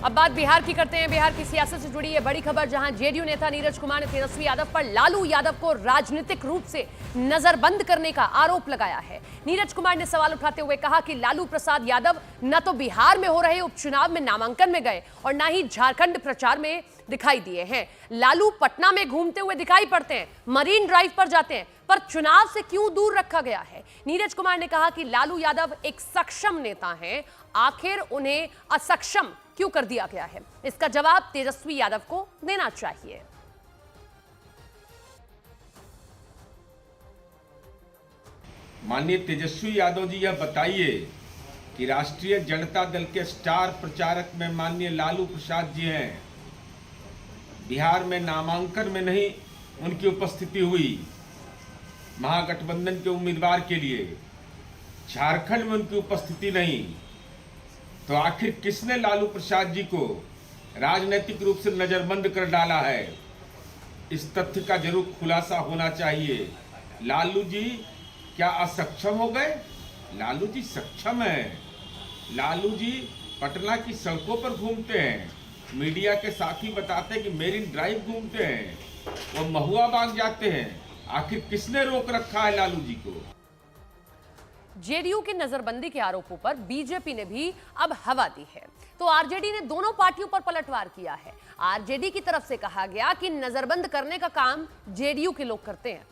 अब बात बिहार की करते हैं। बिहार की सियासत से जुड़ी ये बड़ी खबर, जहां जेडीयू नेता नीरज कुमार ने तेजस्वी यादव पर लालू यादव को राजनीतिक रूप से नजरबंद करने का आरोप लगाया है। नीरज कुमार ने सवाल उठाते हुए कहा कि लालू प्रसाद यादव न तो बिहार में हो रहे उपचुनाव में नामांकन में गए और न ही झारखंड प्रचार में दिखाई दिए हैं। लालू पटना में घूमते हुए दिखाई पड़ते हैं, मरीन ड्राइव पर जाते हैं, पर चुनाव से क्यों दूर रखा गया है। नीरज कुमार ने कहा कि लालू यादव एक सक्षम नेता हैं, आखिर उन्हें असक्षम क्यों कर दिया गया है, इसका जवाब तेजस्वी यादव को देना चाहिए। माननीय तेजस्वी यादव जी, यह बताइए कि राष्ट्रीय जनता दल के स्टार प्रचारक में माननीय लालू प्रसाद जी हैं, बिहार में नामांकन में नहीं उनकी उपस्थिति हुई, महागठबंधन के उम्मीदवार के लिए झारखंड में उनकी उपस्थिति नहीं, तो आखिर किसने लालू प्रसाद जी को राजनीतिक रूप से नजरबंद कर डाला है? इस तथ्य का जरूर खुलासा होना चाहिए। लालू जी क्या असक्षम हो गए? लालू जी सक्षम हैं। लालू जी पटना की सड़कों पर घूमते हैं, मीडिया के साथी बताते हैं कि मेरीन ड्राइव घूमते हैं, वो महुआ बाग जाते हैं। आखिर किसने रोक रखा है लालू जी को? जेडीयू की नजरबंदी के आरोपों पर बीजेपी ने भी अब हवा दी है, तो आरजेडी ने दोनों पार्टियों पर पलटवार किया है। आरजेडी की तरफ से कहा गया कि नजरबंद करने का काम जेडीयू के लोग करते हैं।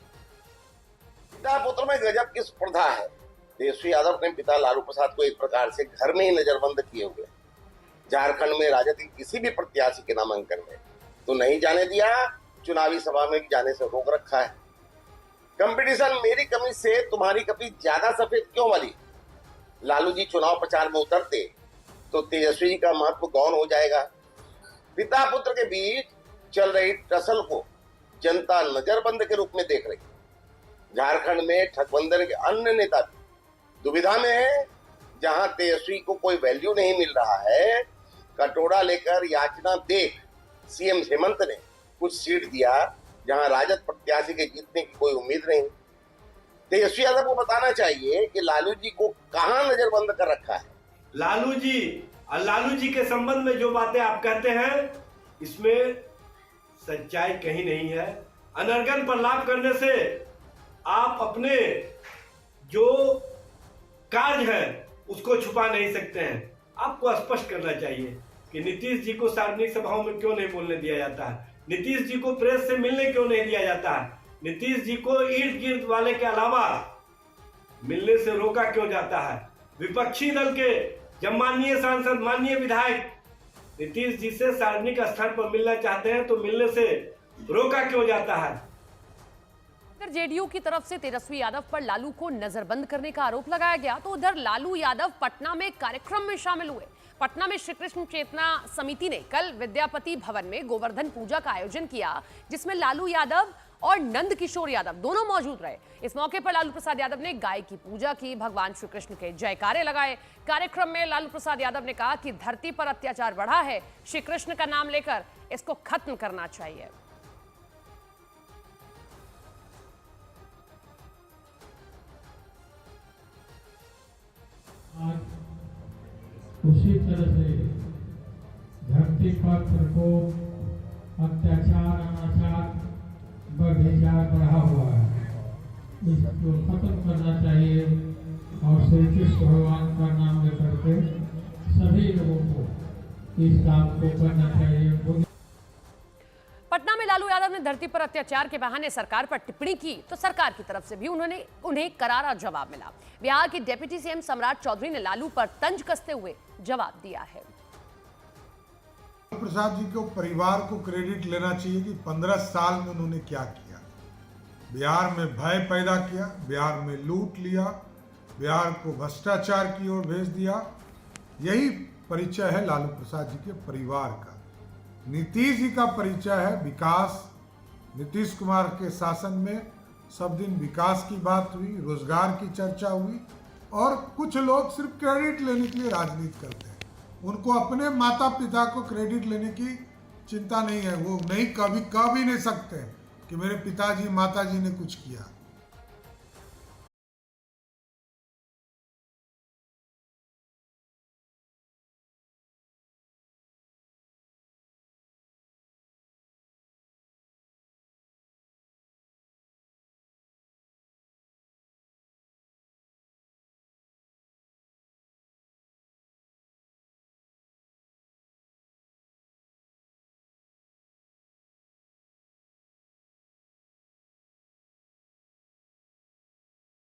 पिता पुत्र में गजब की स्पर्धा है। तेजस्वी यादव अपने पिता लालू प्रसाद को एक प्रकार से घर में ही नजरबंद किए हुए, झारखंड में राजद के किसी भी प्रत्याशी के नामांकन में तो नहीं जाने दिया, चुनावी सभा में जाने से रोक रखा है। कंपटीशन मेरी कमी से तुम्हारी कमी ज्यादा सफेद क्यों वाली? लालू जी चुनाव प्रचार में उतरते तो तेजस्वी जी का महत्व गौण हो जाएगा। पिता पुत्र के बीच चल रही टसल को जनता नजरबंद के रूप में देख रही। झारखंड में गठबंधन के अन्य नेता भी दुविधा में है। जहां तेजस्वी को कोई वैल्यू नहीं मिल रहा है, कटोरा लेकर याचना देख सीएम हेमंत ने कुछ सीट दिया जहां राजद प्रत्याशी के जीतने की कोई उम्मीद नहीं। तेजस्वी यादव को बताना चाहिए कि लालू जी को कहां नजरबंद कर रखा है। लालू जी और लालू जी के संबंध में जो बातें आप कहते हैं, इसमें सच्चाई कहीं नहीं है। अनर्गल पर लाभ करने से आप अपने जो कार्य है उसको छुपा नहीं सकते हैं। आपको स्पष्ट करना चाहिए कि नीतीश जी को सार्वजनिक सभाओं में क्यों नहीं बोलने दिया जाता है, नीतीश जी को प्रेस से मिलने क्यों नहीं दिया जाता है, नीतीश जी को इर्द गिर्द वाले के अलावा मिलने से रोका क्यों जाता है। विपक्षी दल के जब माननीय सांसद, माननीय विधायक नीतीश जी से सार्वजनिक स्थान पर मिलना चाहते हैं तो मिलने से रोका क्यों जाता है। अगर जेडीयू की तरफ से तेजस्वी यादव पर लालू को नजरबंद करने का आरोप लगाया गया, तो उधर लालू यादव पटना में कार्यक्रम में शामिल हुए। पटना में श्री कृष्ण चेतना समिति ने कल विद्यापति भवन में गोवर्धन पूजा का आयोजन किया, जिसमें लालू यादव और नंद किशोर यादव दोनों मौजूद रहे। इस मौके पर लालू प्रसाद यादव ने गाय की पूजा की, भगवान श्री कृष्ण के जयकारे लगाए। कार्यक्रम में लालू प्रसाद यादव ने कहा कि धरती पर अत्याचार बढ़ा है, श्री कृष्ण का नाम लेकर इसको खत्म करना चाहिए। उसी तरह से धरती पर प्रकोप, अत्याचार, अनाचार, व्यभिचार बढ़ा हुआ है, इसको खत्म करना चाहिए और श्री कृष्ण भगवान का नाम लेकर के सभी लोगों को इस काम को करना चाहिए। पटना में लालू यादव ने धरती पर अत्याचार के बहाने सरकार पर टिप्पणी की, तो सरकार की तरफ से भी उन्हें करारा जवाब मिला। बिहार के डिप्टी सीएम सम्राट चौधरी ने लालू पर तंज कसते हुए जवाब दिया है। प्रसाद जी को, परिवार को क्रेडिट लेना चाहिए कि 15 साल में उन्होंने क्या किया। बिहार में भय पैदा किया, बिहार में लूट लिया, बिहार को भ्रष्टाचार की ओर भेज दिया। यही परिचय है लालू प्रसाद जी के परिवार का। नीतीश जी का परिचय है विकास। नीतीश कुमार के शासन में सब दिन विकास की बात हुई, रोजगार की चर्चा हुई, और कुछ लोग सिर्फ क्रेडिट लेने के लिए राजनीति करते हैं। उनको अपने माता पिता को क्रेडिट लेने की चिंता नहीं है। वो नहीं, कभी कह भी नहीं सकते कि मेरे पिताजी माताजी ने कुछ किया।